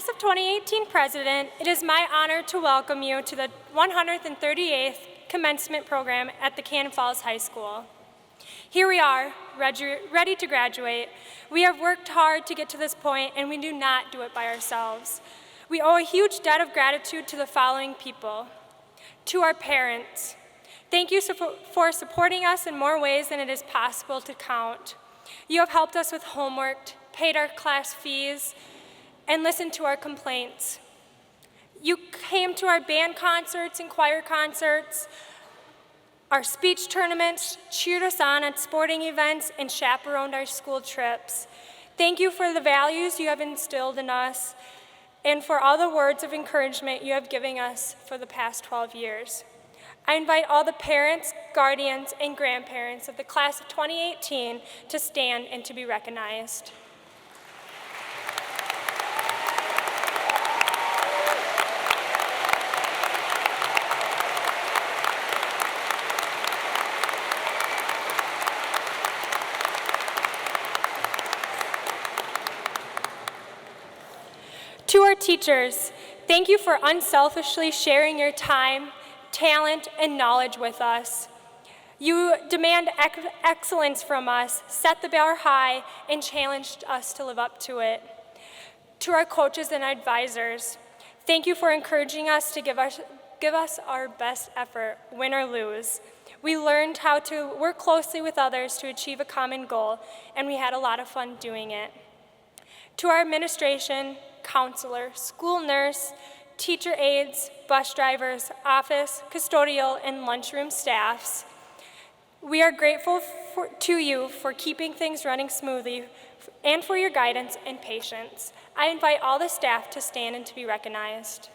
Class of 2018 President, it is my honor to welcome you to the 138th Commencement program at the Cannon Falls High School. Here we are, ready to graduate. We have worked hard to get to this point, and we do not do it by ourselves. We owe a huge debt of gratitude to the following people. To our parents, thank you for supporting us in more ways than it is possible to count. You have helped us with homework, paid our class fees, and listened to our complaints. You came to our band concerts and choir concerts, our speech tournaments, cheered us on at sporting events, and chaperoned our school trips. Thank you for the values you have instilled in us and for all the words of encouragement you have given us for the past 12 years. I invite all the parents, guardians, and grandparents of the class of 2018 to stand and to be recognized. To our teachers, thank you for unselfishly sharing your time, talent, and knowledge with us. You demand excellence from us, set the bar high, and challenged us to live up to it. To our coaches and advisors, thank you for encouraging us to give us our best effort, win or lose. We learned how to work closely with others to achieve a common goal, and we had a lot of fun doing it. To our administration, counselor, school nurse, teacher aides, bus drivers, office, custodial, and lunchroom staffs, we are grateful to you for keeping things running smoothly and for your guidance and patience. I invite all the staff to stand and to be recognized.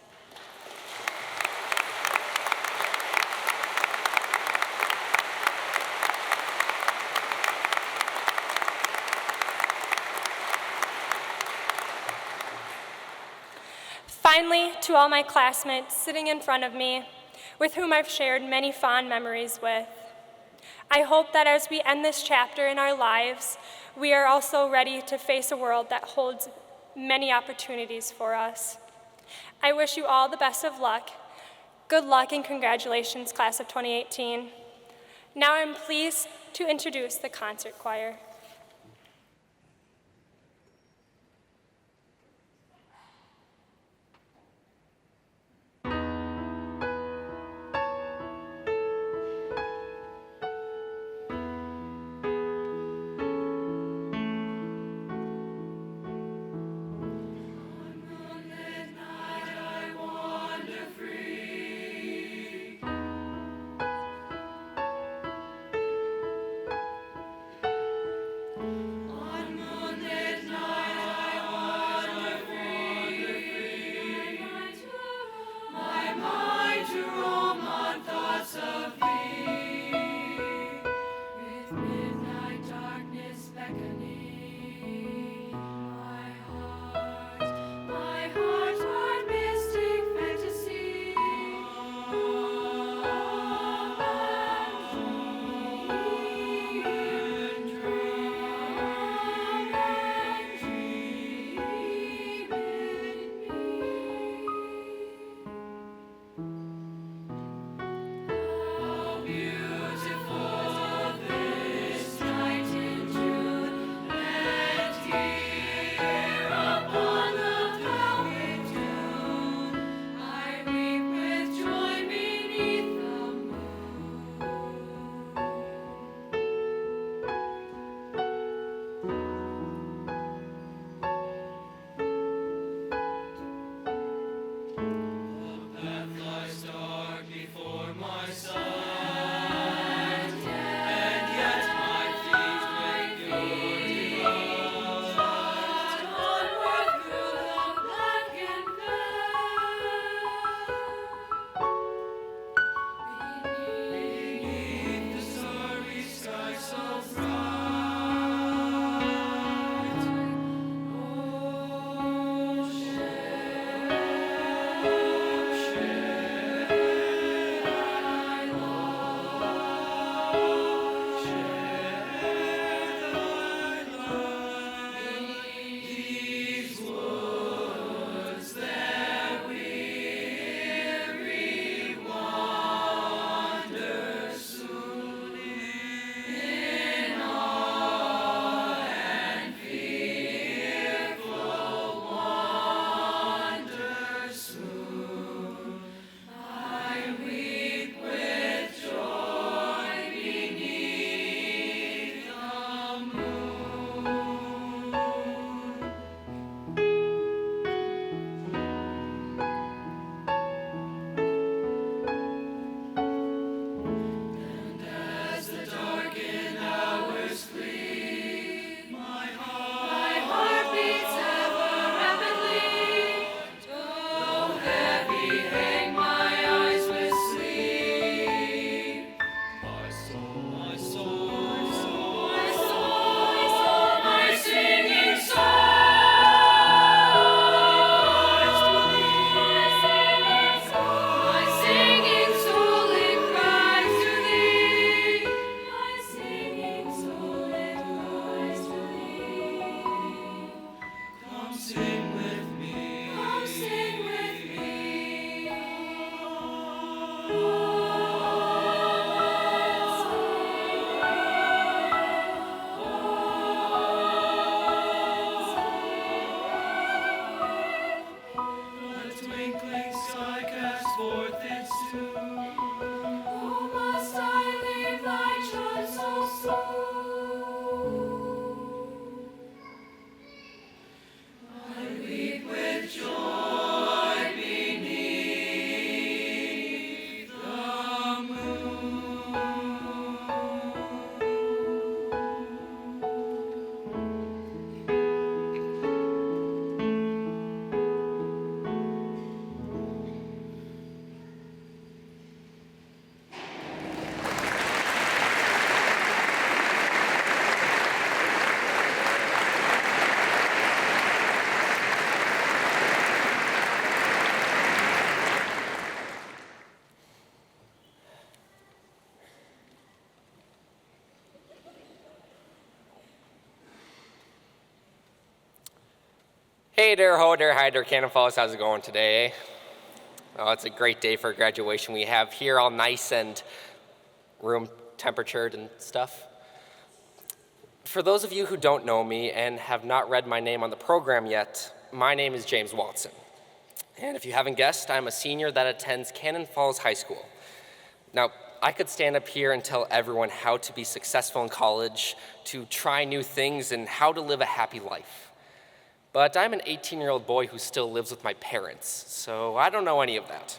Finally, to all my classmates sitting in front of me, with whom I've shared many fond memories with, I hope that as we end this chapter in our lives, we are also ready to face a world that holds many opportunities for us. I wish you all the best of luck. Good luck and congratulations, class of 2018. Now I'm pleased to introduce the concert choir. Hey there, ho there, hi there, Cannon Falls. How's it going today? Oh, it's a great day for graduation. We have here all nice and room temperatured and stuff. For those of you who don't know me and have not read my name on the program yet, my name is James Watson. And if you haven't guessed, I'm a senior that attends Cannon Falls High School. Now, I could stand up here and tell everyone how to be successful in college, to try new things, and how to live a happy life. But I'm an 18-year-old boy who still lives with my parents, so I don't know any of that.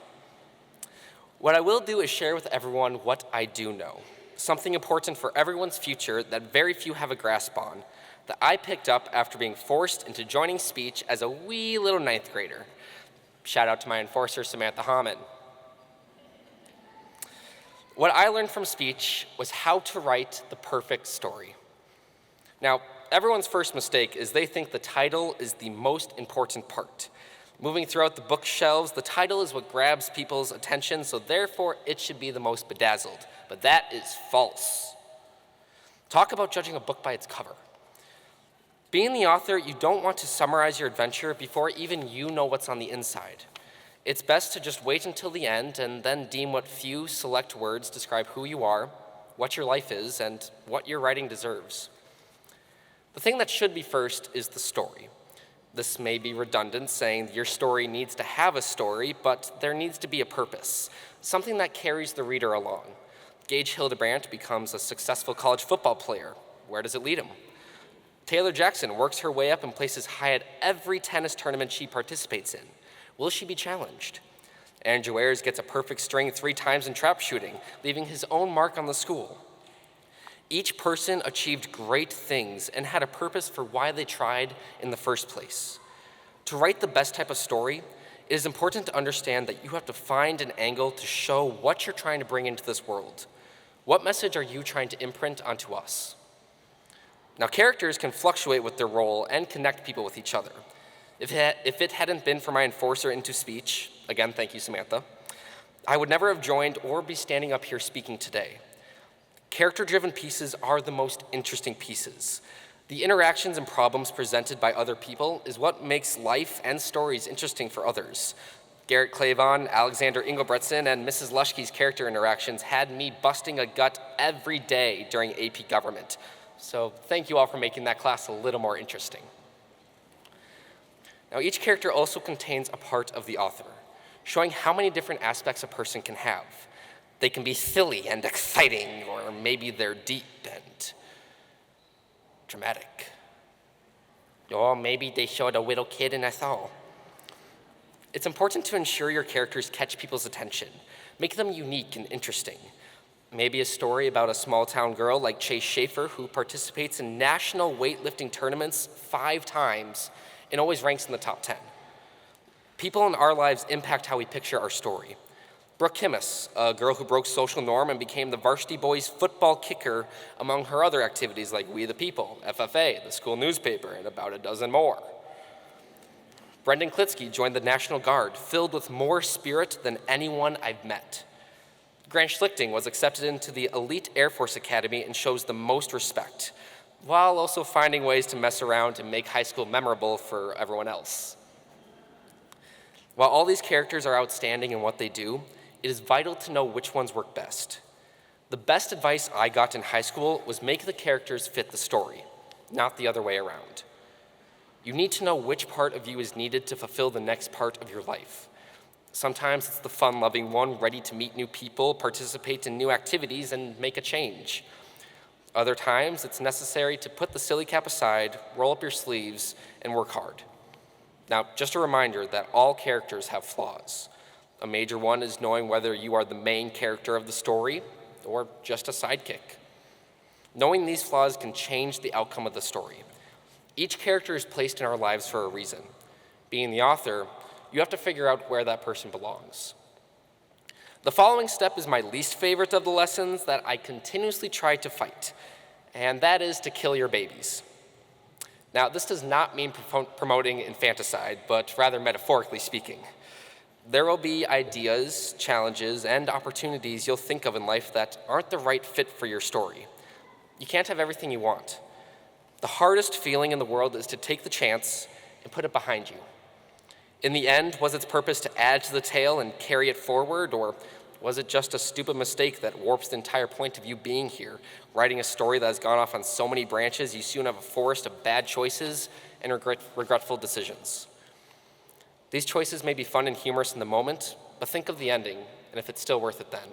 What I will do is share with everyone what I do know, something important for everyone's future that very few have a grasp on, that I picked up after being forced into joining speech as a wee little ninth grader. Shout out to my enforcer, Samantha Hammond. What I learned from speech was how to write the perfect story. Now, everyone's first mistake is they think the title is the most important part. Moving throughout the bookshelves, the title is what grabs people's attention, so therefore it should be the most bedazzled. But that is false. Talk about judging a book by its cover. Being the author, you don't want to summarize your adventure before even you know what's on the inside. It's best to just wait until the end and then deem what few select words describe who you are, what your life is, and what your writing deserves. The thing that should be first is the story. This may be redundant, saying your story needs to have a story, but there needs to be a purpose, something that carries the reader along. Gage Hildebrandt becomes a successful college football player. Where does it lead him? Taylor Jackson works her way up and places high at every tennis tournament she participates in. Will she be challenged? Andrew Ayers gets a perfect string 3 times in trap shooting, leaving his own mark on the school. Each person achieved great things and had a purpose for why they tried in the first place. To write the best type of story, it is important to understand that you have to find an angle to show what you're trying to bring into this world. What message are you trying to imprint onto us? Now, characters can fluctuate with their role and connect people with each other. If it hadn't been for my enforcer into speech, again, thank you, Samantha, I would never have joined or be standing up here speaking today. Character-driven pieces are the most interesting pieces. The interactions and problems presented by other people is what makes life and stories interesting for others. Garrett Clavon, Alexander Engelbretson, and Mrs. Lushke's character interactions had me busting a gut every day during AP Government. So thank you all for making that class a little more interesting. Now, each character also contains a part of the author, showing how many different aspects a person can have. They can be silly and exciting, or maybe they're deep and dramatic. Or maybe they showed a little kid in us all. It's important to ensure your characters catch people's attention, make them unique and interesting. Maybe a story about a small-town girl like Chase Schaefer who participates in national weightlifting tournaments 5 times and always ranks in the top 10. People in our lives impact how we picture our story. Brooke Kimmis, a girl who broke social norm and became the varsity boys football kicker among her other activities like We the People, FFA, the school newspaper, and about a dozen more. Brendan Klitsky joined the National Guard, filled with more spirit than anyone I've met. Grant Schlichting was accepted into the elite Air Force Academy and shows the most respect, while also finding ways to mess around and make high school memorable for everyone else. While all these characters are outstanding in what they do, it is vital to know which ones work best. The best advice I got in high school was make the characters fit the story, not the other way around. You need to know which part of you is needed to fulfill the next part of your life. Sometimes it's the fun-loving one, ready to meet new people, participate in new activities, and make a change. Other times, it's necessary to put the silly cap aside, roll up your sleeves, and work hard. Now, just a reminder that all characters have flaws. A major one is knowing whether you are the main character of the story or just a sidekick. Knowing these flaws can change the outcome of the story. Each character is placed in our lives for a reason. Being the author, you have to figure out where that person belongs. The following step is my least favorite of the lessons that I continuously try to fight, and that is to kill your babies. Now, this does not mean promoting infanticide, but rather metaphorically speaking. There will be ideas, challenges, and opportunities you'll think of in life that aren't the right fit for your story. You can't have everything you want. The hardest feeling in the world is to take the chance and put it behind you. In the end, was its purpose to add to the tale and carry it forward, or was it just a stupid mistake that warps the entire point of you being here, writing a story that has gone off on so many branches you soon have a forest of bad choices and regretful decisions? These choices may be fun and humorous in the moment, but think of the ending and if it's still worth it then.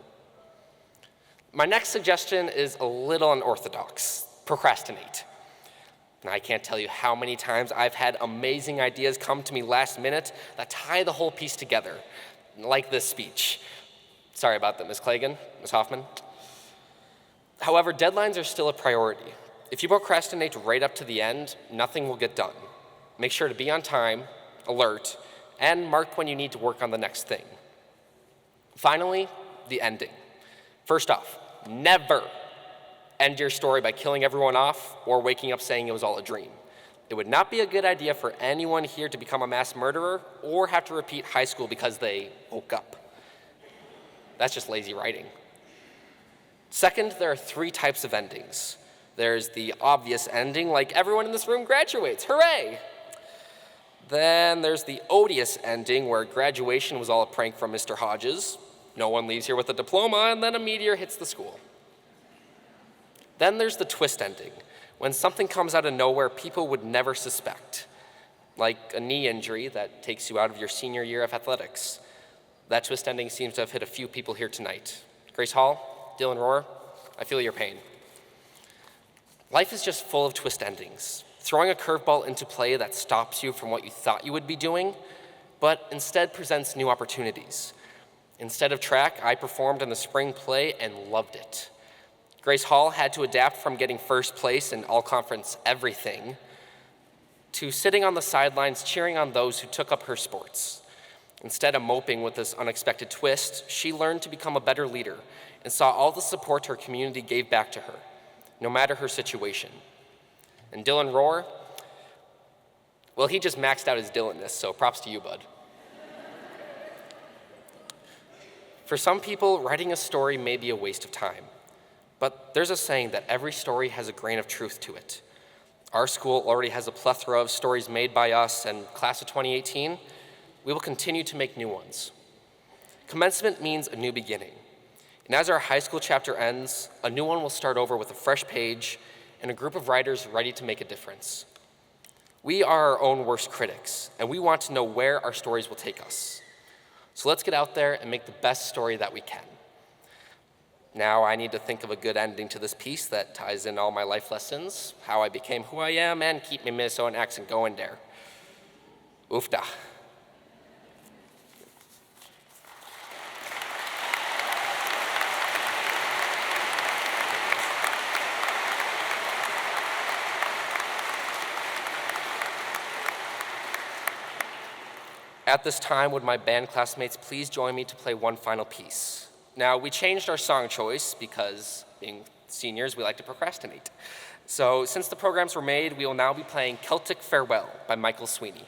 My next suggestion is a little unorthodox: procrastinate. And I can't tell you how many times I've had amazing ideas come to me last minute that tie the whole piece together, like this speech. Sorry about that, Ms. Klagan, Ms. Hoffman. However, deadlines are still a priority. If you procrastinate right up to the end, nothing will get done. Make sure to be on time, alert, and mark when you need to work on the next thing. Finally, the ending. First off, never end your story by killing everyone off or waking up saying it was all a dream. It would not be a good idea for anyone here to become a mass murderer or have to repeat high school because they woke up. That's just lazy writing. Second, there are 3 types of endings. There's the obvious ending, like everyone in this room graduates, hooray! Then there's the odious ending, where graduation was all a prank from Mr. Hodges. No one leaves here with a diploma, and then a meteor hits the school. Then there's the twist ending, when something comes out of nowhere people would never suspect, like a knee injury that takes you out of your senior year of athletics. That twist ending seems to have hit a few people here tonight. Grace Hall, Dylan Rohr, I feel your pain. Life is just full of twist endings, throwing a curveball into play that stops you from what you thought you would be doing, but instead presents new opportunities. Instead of track, I performed in the spring play and loved it. Grace Hall had to adapt from getting first place in all-conference everything to sitting on the sidelines cheering on those who took up her sports. Instead of moping with this unexpected twist, she learned to become a better leader and saw all the support her community gave back to her, no matter her situation. And Dylan Rohr, well, he just maxed out his Dylanness, so props to you, bud. For some people, writing a story may be a waste of time, but there's a saying that every story has a grain of truth to it. Our school already has a plethora of stories made by us, and class of 2018, we will continue to make new ones. Commencement means a new beginning. And as our high school chapter ends, a new one will start over with a fresh page and a group of writers ready to make a difference. We are our own worst critics, and we want to know where our stories will take us. So let's get out there and make the best story that we can. Now I need to think of a good ending to this piece that ties in all my life lessons, how I became who I am, and keep my Minnesotan accent going there. Oofda. At this time, would my band classmates please join me to play one final piece? Now, we changed our song choice because, being seniors, we like to procrastinate. So, since the programs were made, we will now be playing Celtic Farewell by Michael Sweeney.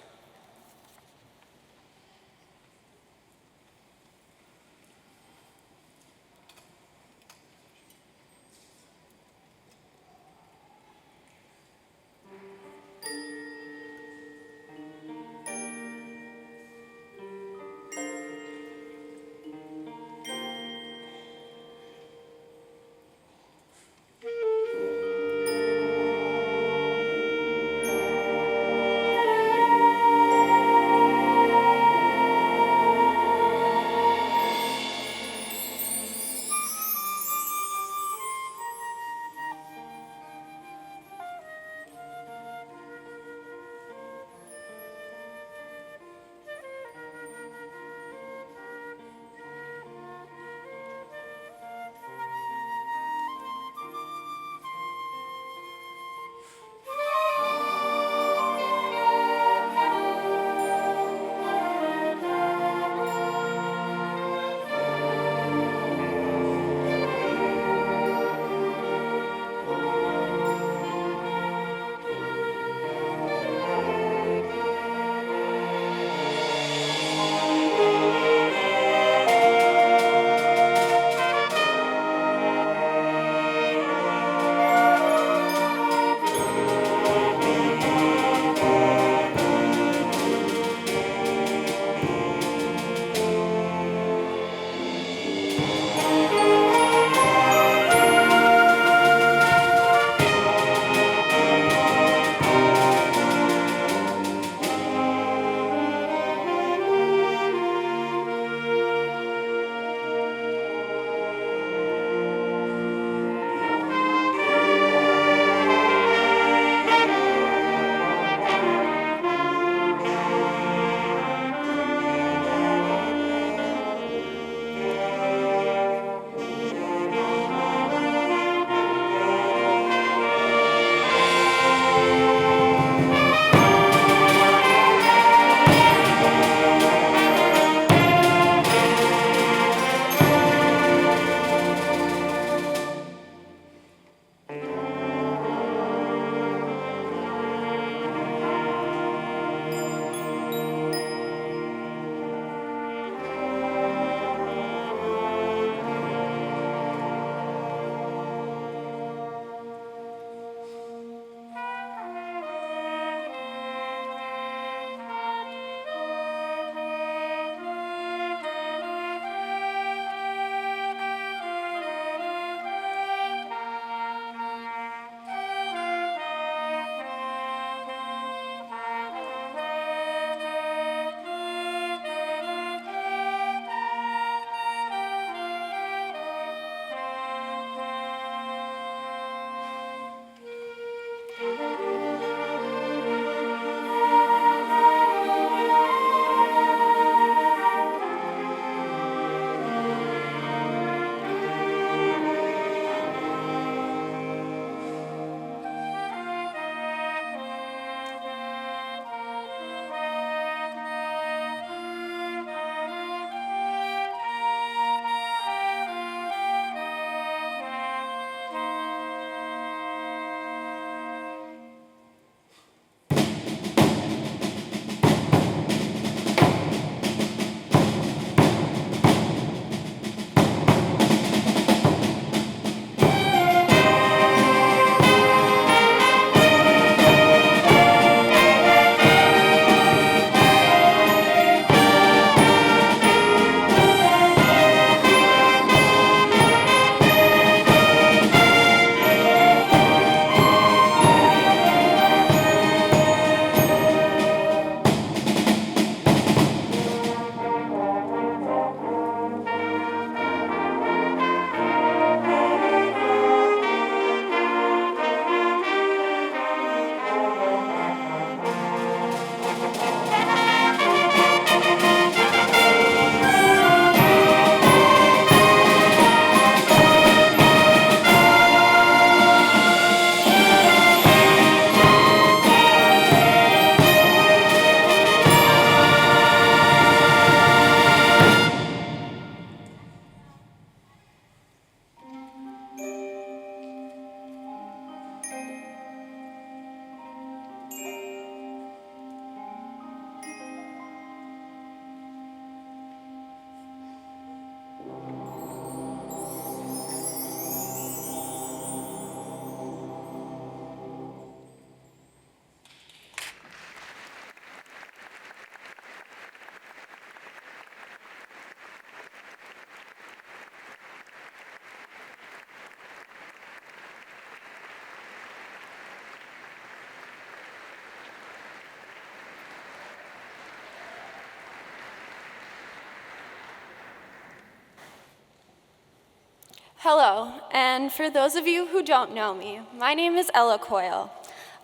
Hello, and for those of you who don't know me, my name is Ella Coyle.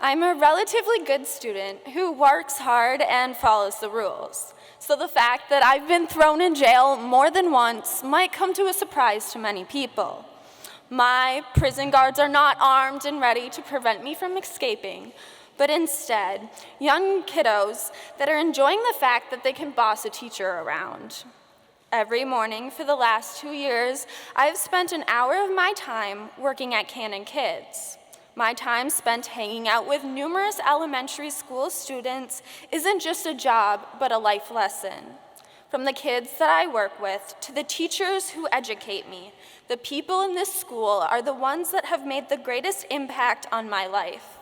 I'm a relatively good student who works hard and follows the rules. So the fact that I've been thrown in jail more than once might come to a surprise to many people. My prison guards are not armed and ready to prevent me from escaping, but instead, young kiddos that are enjoying the fact that they can boss a teacher around. Every morning for the last 2 years, I have spent an hour of my time working at Cannon Kids. My time spent hanging out with numerous elementary school students isn't just a job, but a life lesson. From the kids that I work with to the teachers who educate me, the people in this school are the ones that have made the greatest impact on my life.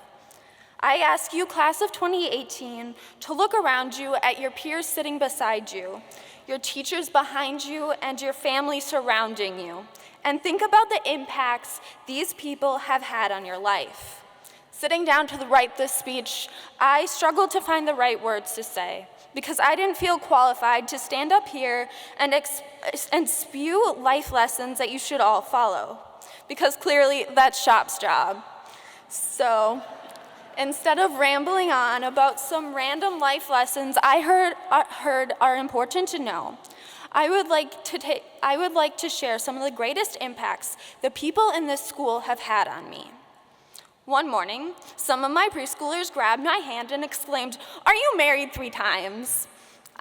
I ask you, class of 2018, to look around you at your peers sitting beside you, your teachers behind you, and your family surrounding you, and think about the impacts these people have had on your life. Sitting down to write this speech, I struggled to find the right words to say because I didn't feel qualified to stand up here and spew life lessons that you should all follow, because clearly that's SHOP's job. So, instead of rambling on about some random life lessons I heard are important to know, I would like to share some of the greatest impacts the people in this school have had on me. One morning, some of my preschoolers grabbed my hand and exclaimed, "Are you married 3 times?"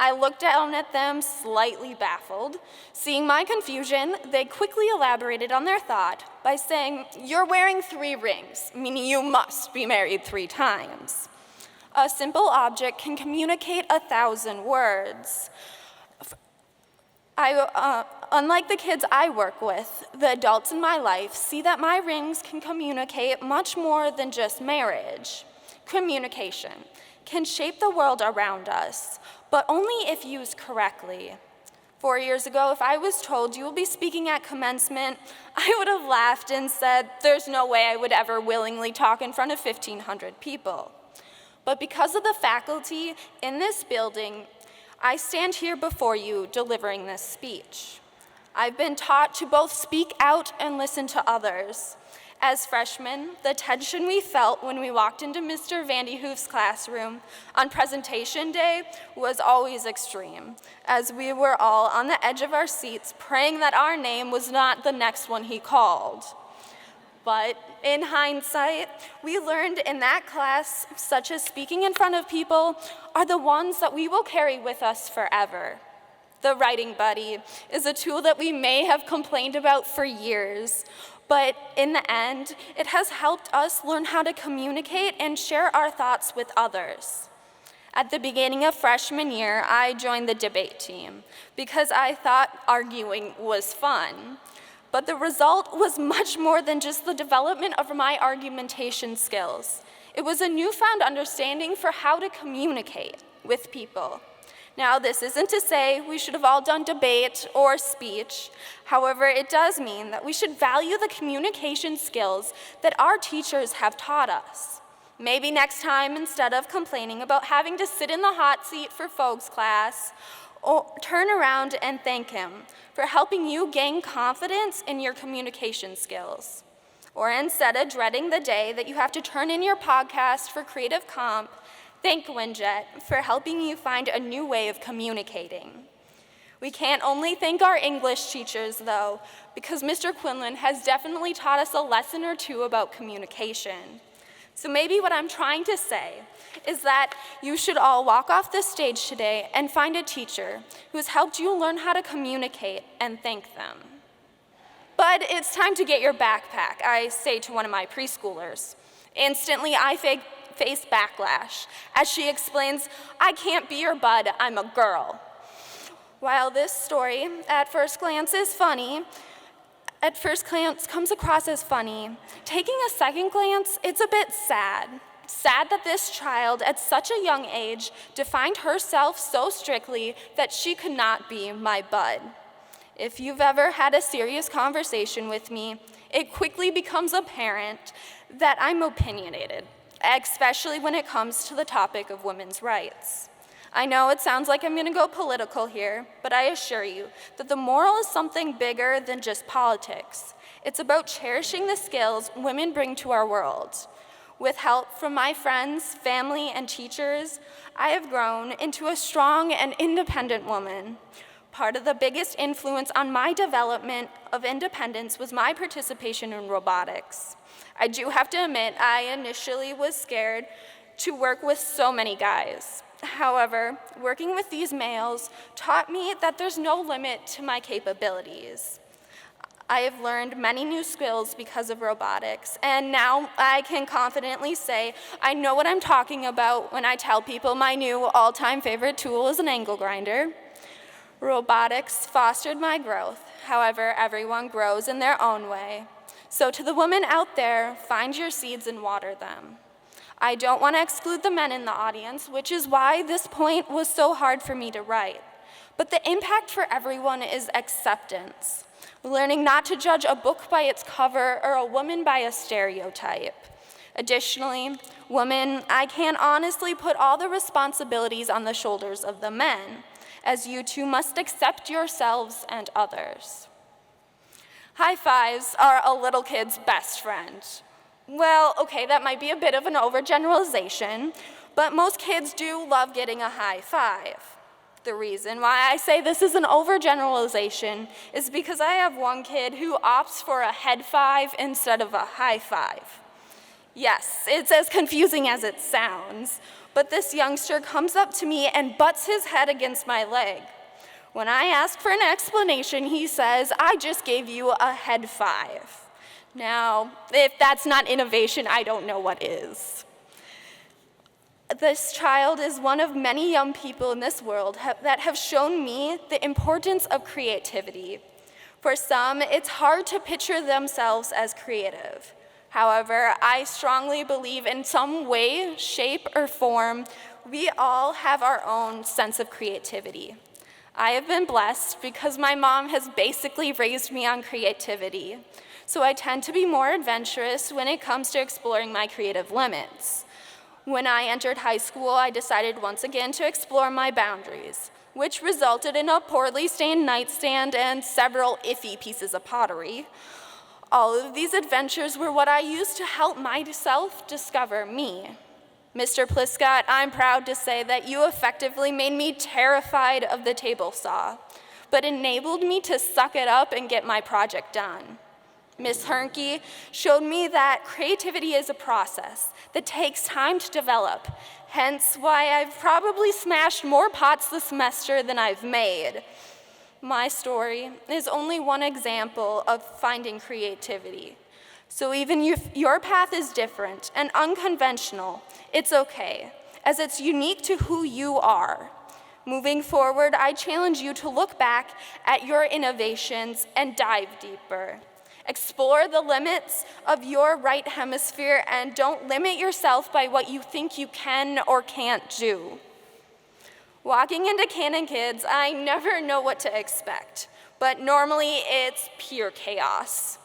I looked down at them, slightly baffled. Seeing my confusion, they quickly elaborated on their thought by saying, "You're wearing 3 rings, meaning you must be married 3 times." A simple object can communicate 1,000 words. Unlike the kids I work with, the adults in my life see that my rings can communicate much more than just marriage. Communication can shape the world around us, but only if used correctly. 4 years ago, if I was told you will be speaking at commencement, I would have laughed and said, there's no way I would ever willingly talk in front of 1,500 people. But because of the faculty in this building, I stand here before you delivering this speech. I've been taught to both speak out and listen to others. As freshmen, the tension we felt when we walked into Mr. Vandehoof's classroom on presentation day was always extreme, as we were all on the edge of our seats praying that our name was not the next one he called. But in hindsight, we learned in that class, such as speaking in front of people, are the ones that we will carry with us forever. The writing buddy is a tool that we may have complained about for years, but in the end, it has helped us learn how to communicate and share our thoughts with others. At the beginning of freshman year, I joined the debate team because I thought arguing was fun. But the result was much more than just the development of my argumentation skills. It was a newfound understanding for how to communicate with people. Now, this isn't to say we should have all done debate or speech. However, it does mean that we should value the communication skills that our teachers have taught us. Maybe next time, instead of complaining about having to sit in the hot seat for folks class, or turn around and thank him for helping you gain confidence in your communication skills. Or instead of dreading the day that you have to turn in your podcast for Creative Comp, thank Winjet for helping you find a new way of communicating. We can't only thank our English teachers, though, because Mr. Quinlan has definitely taught us a lesson or two about communication. So maybe what I'm trying to say is that you should all walk off this stage today and find a teacher who's helped you learn how to communicate and thank them. But it's time to get your backpack, I say to one of my preschoolers. Instantly, I face backlash as she explains, "I can't be your bud, I'm a girl." While this story at first glance comes across as funny, taking a second glance, it's a bit sad. Sad that this child at such a young age defined herself so strictly that she could not be my bud. If you've ever had a serious conversation with me, it quickly becomes apparent that I'm opinionated, especially when it comes to the topic of women's rights. I know it sounds like I'm going to go political here, but I assure you that the moral is something bigger than just politics. It's about cherishing the skills women bring to our world. With help from my friends, family, and teachers, I have grown into a strong and independent woman. Part of the biggest influence on my development of independence was my participation in robotics. I do have to admit, I initially was scared to work with so many guys. However, working with these males taught me that there's no limit to my capabilities. I have learned many new skills because of robotics, and now I can confidently say I know what I'm talking about when I tell people my new all-time favorite tool is an angle grinder. Robotics fostered my growth. However, everyone grows in their own way. So to the women out there, find your seeds and water them. I don't want to exclude the men in the audience, which is why this point was so hard for me to write. But the impact for everyone is acceptance. Learning not to judge a book by its cover or a woman by a stereotype. Additionally, women, I can honestly put all the responsibilities on the shoulders of the men, as you two must accept yourselves and others. High fives are a little kid's best friend. Well, okay, that might be a bit of an overgeneralization, but most kids do love getting a high five. The reason why I say this is an overgeneralization is because I have one kid who opts for a head five instead of a high five. Yes, it's as confusing as it sounds, but this youngster comes up to me and butts his head against my leg. When I ask for an explanation, he says, "I just gave you a head five." Now, if that's not innovation, I don't know what is. This child is one of many young people in this world that have shown me the importance of creativity. For some, it's hard to picture themselves as creative. However, I strongly believe in some way, shape, or form, we all have our own sense of creativity. I have been blessed because my mom has basically raised me on creativity. So I tend to be more adventurous when it comes to exploring my creative limits. When I entered high school, I decided once again to explore my boundaries, which resulted in a poorly stained nightstand and several iffy pieces of pottery. All of these adventures were what I used to help myself discover me. Mr. Pliscott, I'm proud to say that you effectively made me terrified of the table saw, but enabled me to suck it up and get my project done. Ms. Hernke showed me that creativity is a process that takes time to develop, hence why I've probably smashed more pots this semester than I've made. My story is only one example of finding creativity. So even if your path is different and unconventional, it's okay, as it's unique to who you are. Moving forward, I challenge you to look back at your innovations and dive deeper. Explore the limits of your right hemisphere and don't limit yourself by what you think you can or can't do. Walking into Canon Kids, I never know what to expect, but normally it's pure chaos.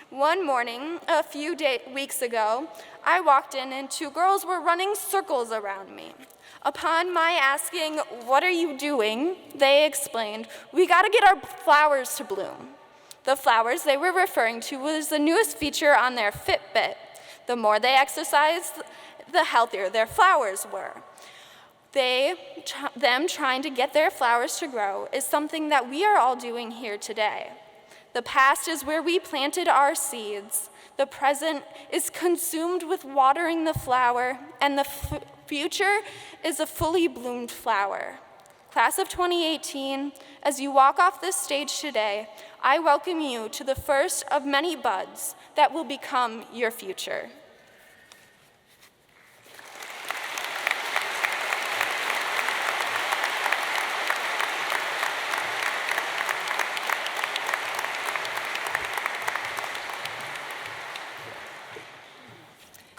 One morning, a few weeks ago, I walked in and two girls were running circles around me. Upon my asking, "What are you doing?" they explained, "We gotta get our flowers to bloom." The flowers they were referring to was the newest feature on their Fitbit. The more they exercised, the healthier their flowers were. Them trying to get their flowers to grow is something that we are all doing here today. The past is where we planted our seeds. The present is consumed with watering the flower, and the future is a fully bloomed flower. Class of 2018, as you walk off this stage today, I welcome you to the first of many buds that will become your future.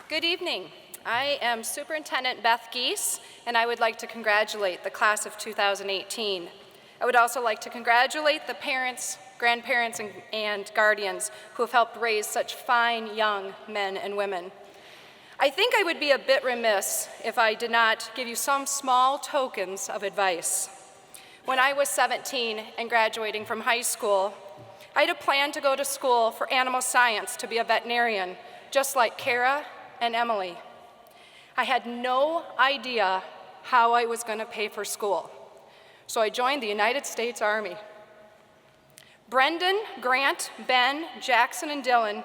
Good evening. I am Superintendent Beth Geese, and I would like to congratulate the class of 2018. I would also like to congratulate the parents, grandparents, and guardians who have helped raise such fine young men and women. I think I would be a bit remiss if I did not give you some small tokens of advice. When I was 17 and graduating from high school, I had a plan to go to school for animal science to be a veterinarian, just like Kara and Emily. I had no idea how I was going to pay for school, so I joined the United States Army. Brendan, Grant, Ben, Jackson, and Dylan,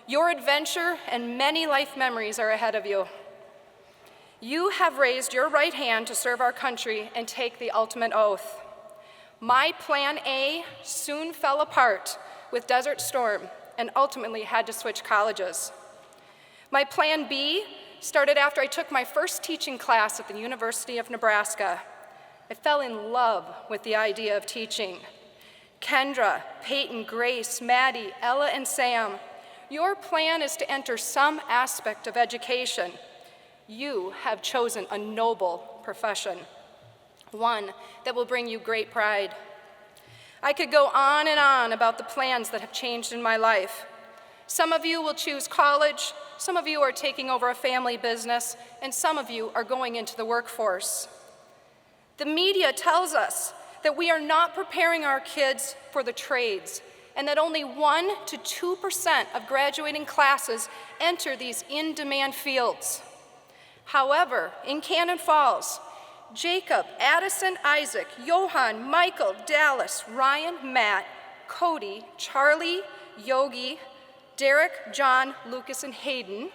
your adventure and many life memories are ahead of you. You have raised your right hand to serve our country and take the ultimate oath. My plan A soon fell apart with Desert Storm and ultimately had to switch colleges. My plan B started after I took my first teaching class at the University of Nebraska. I fell in love with the idea of teaching. Kendra, Peyton, Grace, Maddie, Ella, and Sam, your plan is to enter some aspect of education. You have chosen a noble profession, one that will bring you great pride. I could go on and on about the plans that have changed in my life. Some of you will choose college, some of you are taking over a family business, and some of you are going into the workforce. The media tells us that we are not preparing our kids for the trades, and that only 1% to 2% of graduating classes enter these in-demand fields. However, in Cannon Falls, Jacob, Addison, Isaac, Johan, Michael, Dallas, Ryan, Matt, Cody, Charlie, Yogi, Derek, John, Lucas, and Hayden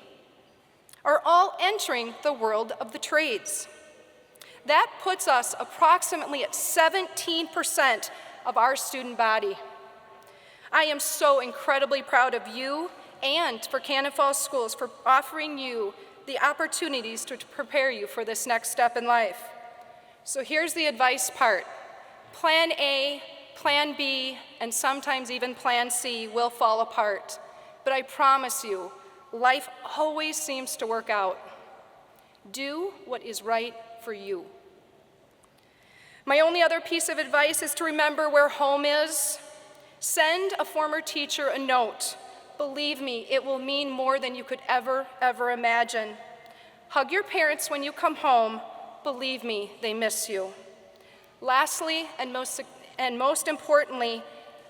are all entering the world of the trades. That puts us approximately at 17% of our student body. I am so incredibly proud of you and for Cannon Falls Schools for offering you the opportunities to prepare you for this next step in life. So here's the advice part. Plan A, Plan B, and sometimes even Plan C will fall apart. But I promise you, life always seems to work out. Do what is right for you. My only other piece of advice is to remember where home is. Send a former teacher a note. Believe me, it will mean more than you could ever imagine. Hug your parents when you come home. Believe me, they miss you. Lastly, and most importantly,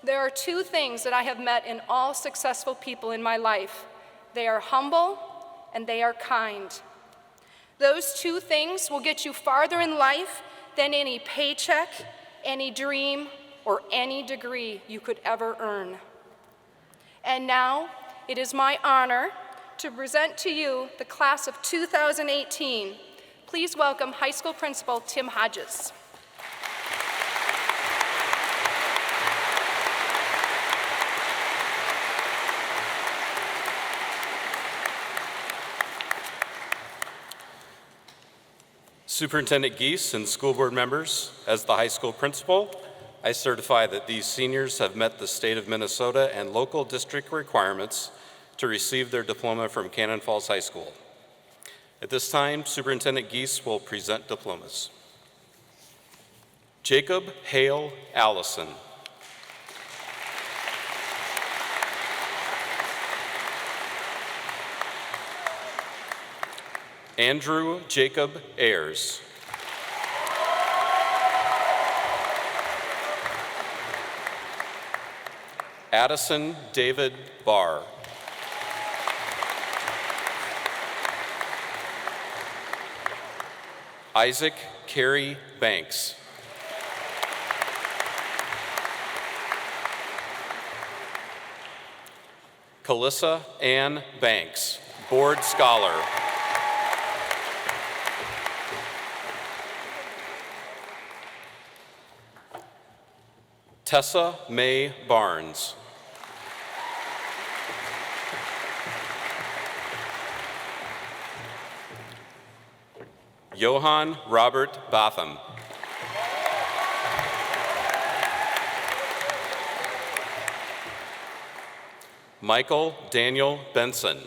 there are two things that I have met in all successful people in my life. They are humble and they are kind. Those two things will get you farther in life than any paycheck, any dream, or any degree you could ever earn. And now, it is my honor to present to you the class of 2018. Please welcome high school principal Tim Hodges. Superintendent Geese and school board members, as the high school principal, I certify that these seniors have met the state of Minnesota and local district requirements to receive their diploma from Cannon Falls High School. At this time, Superintendent Geese will present diplomas. Jacob Hale Allison. Andrew Jacob Ayers. Addison David Barr. Isaac Carey Banks. Calissa Ann Banks, board scholar. Tessa Mae Barnes. Johann Robert Botham. Michael Daniel Benson.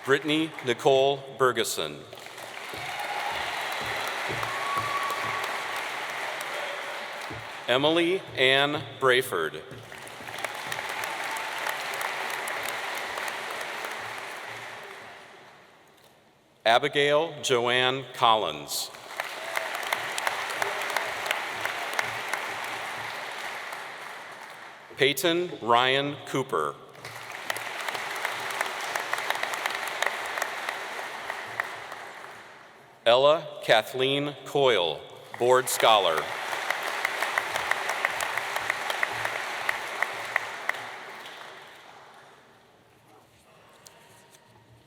Brittany Nicole Bergeson. Emily Ann Brayford. Abigail Joanne Collins. Peyton Ryan Cooper. Ella Kathleen Coyle, Board Scholar.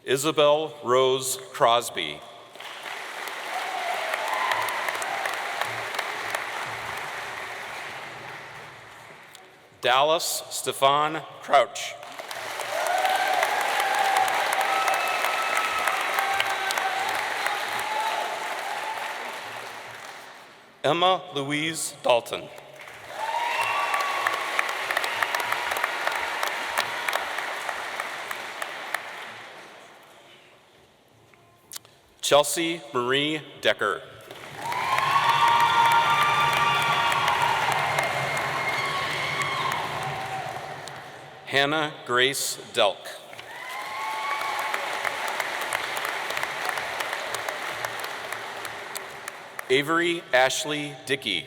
Isabel Rose Crosby. Dallas Stefan Crouch. Emma Louise Dalton. Chelsea Marie Decker. Hannah Grace Delk. Avery Ashley Dickey.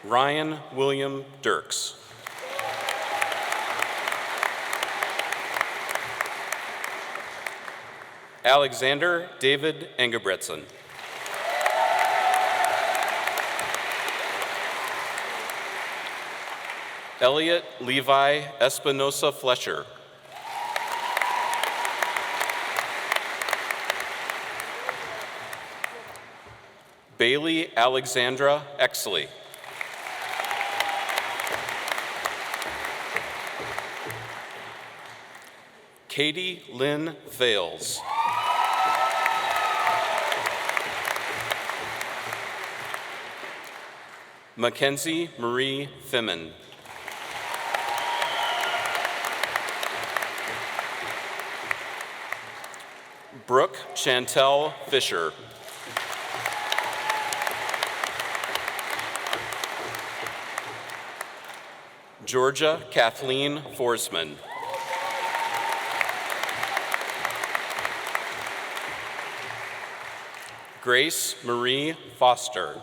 Ryan William Dirks. Alexander David Engebretson. Elliot Levi Espinosa Fletcher. Bailey Alexandra Exley. Katie Lynn Fales. Mackenzie Marie Fimmon. Brooke Chantel Fisher. Georgia Kathleen Forsman. Grace Marie Foster.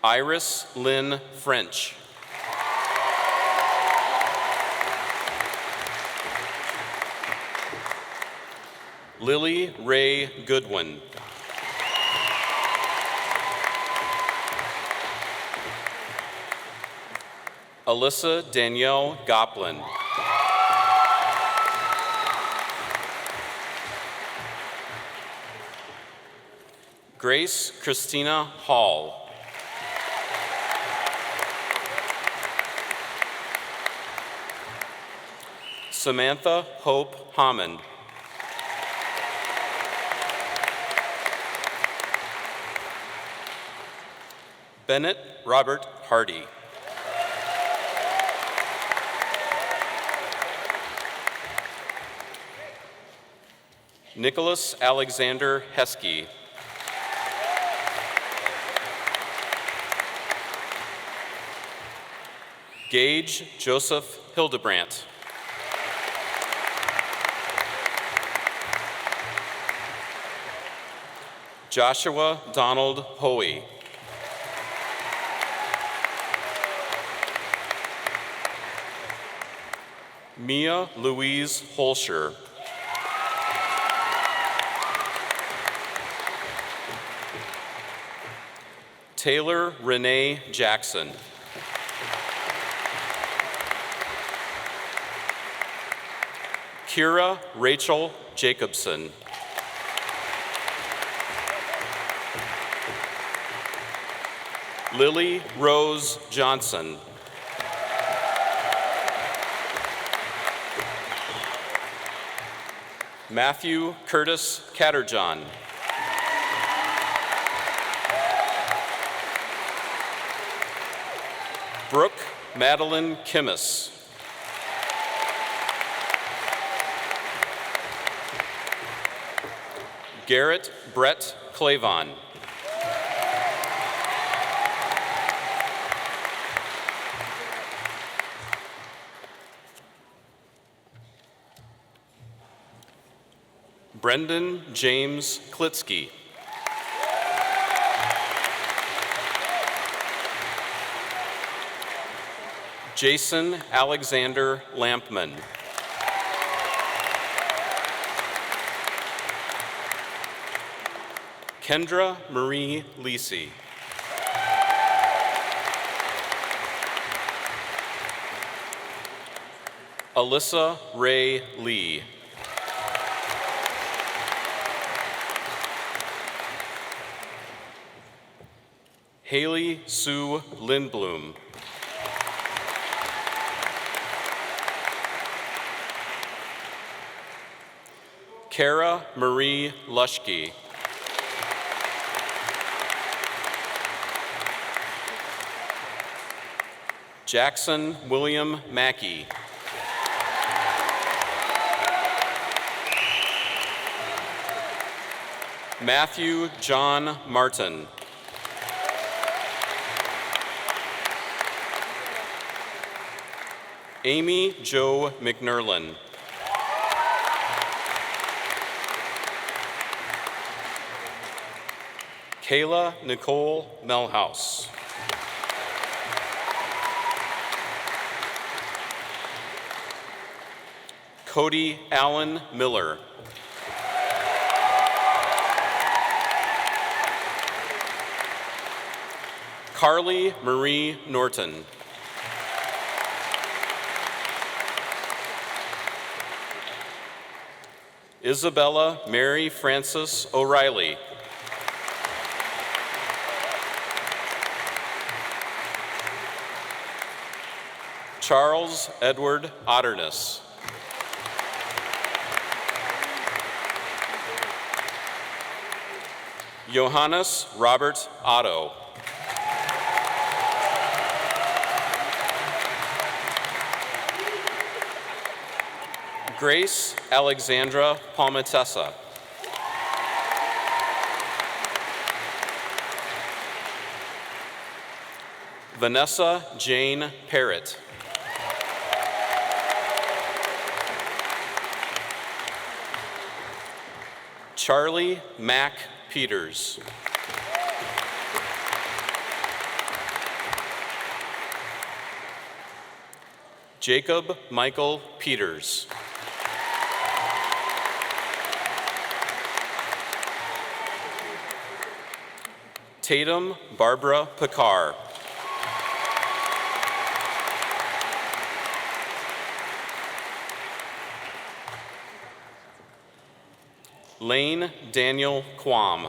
Iris Lynn French. Lily Ray Goodwin. Alyssa Danielle Goplin. Grace Christina Hall. Samantha Hope Hammond. Bennett Robert Hardy. Nicholas Alexander Heskey. Gage Joseph Hildebrandt. Joshua Donald Hoey. Mia Louise Holscher. Taylor Renee Jackson. Kira Rachel Jacobson. Lily Rose Johnson. Matthew Curtis Catterjohn. Brooke Madeline Kimmis. Garrett Brett Clavon. Brendan James Klitsky. Jason Alexander Lampman. Kendra Marie Lisi. Alyssa Ray Lee. Haley Sue Lindblom. Kara Marie Lushke. Jackson William Mackey. Matthew John Martin. Amy Jo McNerlin. Kayla Nicole Melhouse. Cody Allen Miller. Carly Marie Norton. Isabella Mary Frances O'Reilly. Charles Edward Otterness. Johannes Robert Otto. Grace Alexandra Palmatessa. Vanessa Jane Parrott. Charlie Mack Peters. Jacob Michael Peters. Tatum Barbara Picard. Lane Daniel Quam.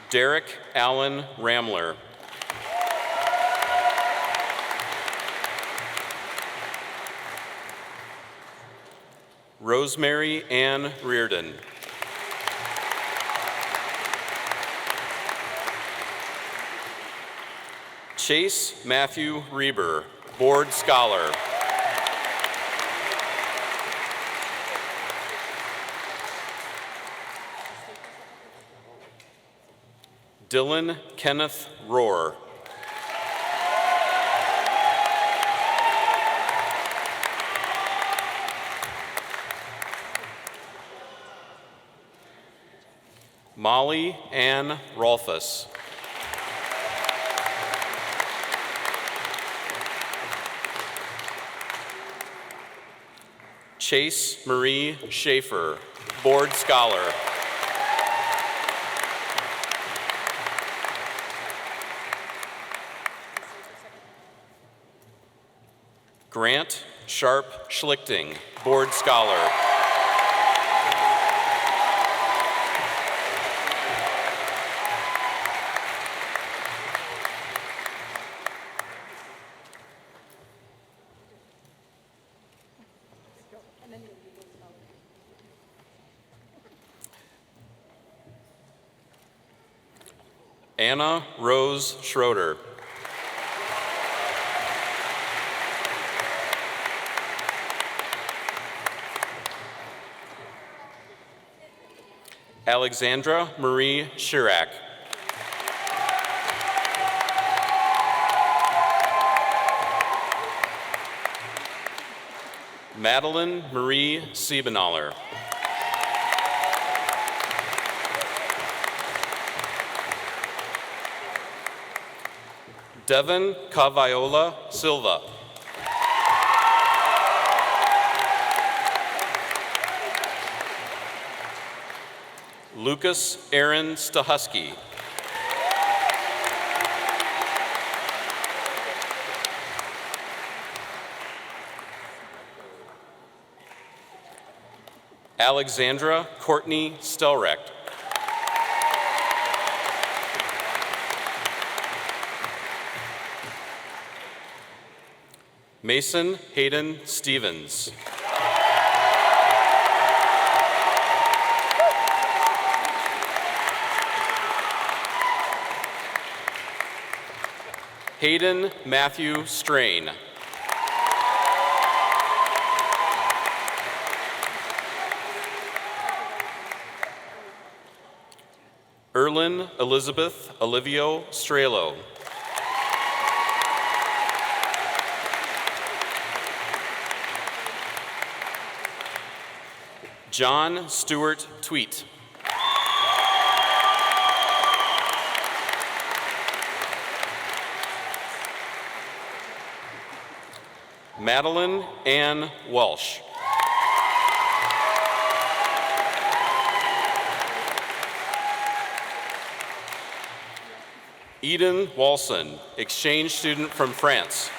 Derek Allen Ramler. Rosemary Ann Reardon. Chase Matthew Reber, Board Scholar. Dylan Kenneth Rohr. Molly Ann Rolfus. Chase Marie Schaefer, Board Scholar. Grant Sharp Schlichting, Board Scholar. Anna Rose Schroeder. Alexandra Marie Chirac. Madeline Marie Siebenaller. Devin Caviola Silva. Lucas Aaron Stahusky. Alexandra Courtney Stelrecht. Mason Hayden Stevens. Hayden Matthew Strain. Erlyn Elizabeth Olivio Strelo. John Stewart Tweet. Madeline Ann Walsh. Eden Walson, exchange student from France.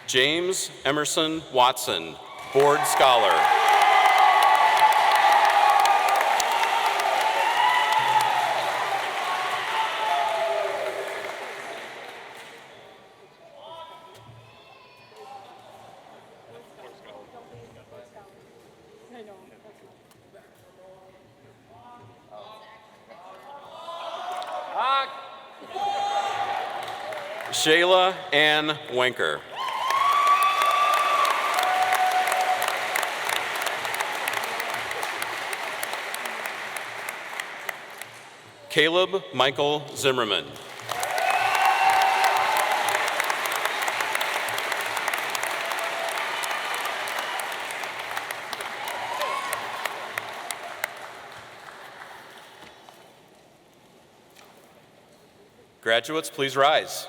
James Emerson Watson, board scholar. Shayla Ann Wenker. Caleb Michael Zimmerman. Graduates, please rise.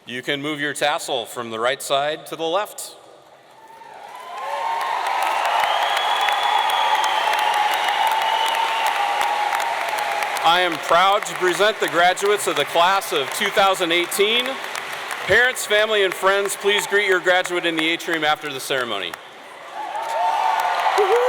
You can move your tassel from the right side to the left. I am proud to present the graduates of the class of 2018. Parents, family, and friends, please greet your graduate in the atrium after the ceremony. Woo-hoo!